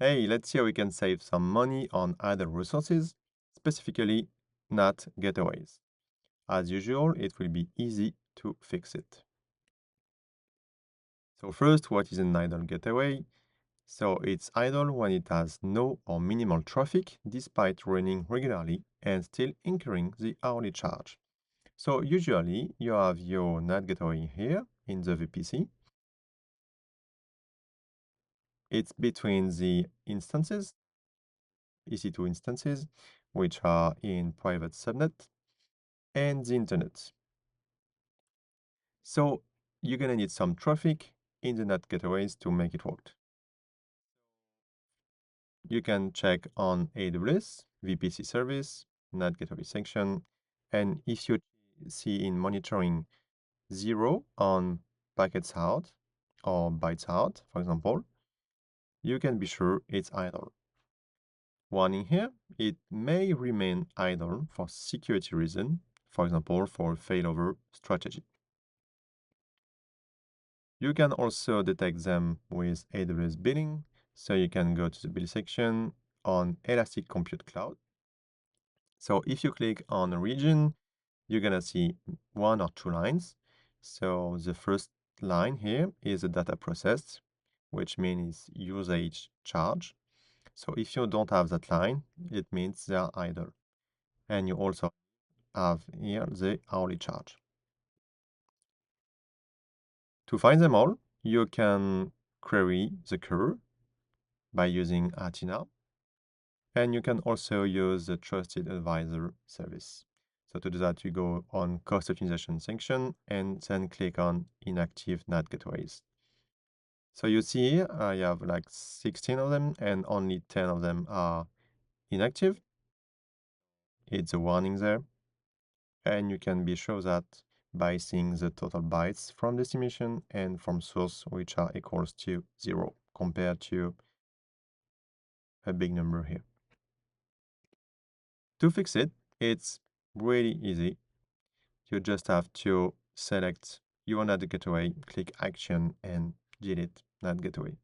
Hey, let's see how we can save some money on idle resources, specifically NAT getaways. As usual, it will be easy to fix it. So first, what is an idle getaway? So it's idle when it has no or minimal traffic despite running regularly and still incurring the hourly charge. So usually you have your NAT getaway here in the VPC. It's between the instances, EC2 instances, which are in private subnet, and the internet. So you're gonna need some traffic in the NAT gateways to make it work. You can check on AWS, VPC service, NAT gateway section, and if you see in monitoring 0 on packets out or bytes out, for example, you can be sure it's idle. Warning here, it may remain idle for security reason, for example, for failover strategy. You can also detect them with AWS billing, so you can go to the bill section on Elastic Compute Cloud. So if you click on a region, you're gonna see one or two lines. So the first line here is the data processed, which means usage charge. So if you don't have that line, it means they are idle. And you also have here the hourly charge. To find them all, you can query the curve by using Athena, and you can also use the Trusted Advisor service. So to do that, you go on Cost Optimization section and then click on Inactive NAT Gateways. So you see here, I have like 16 of them and only 10 of them are inactive. It's a warning there. And you can be sure that by seeing the total bytes from destination and from source, which are equals to 0 compared to a big number here. To fix it, it's really easy. You just have to select your NAT gateway, click Action, and delete NAT gateway.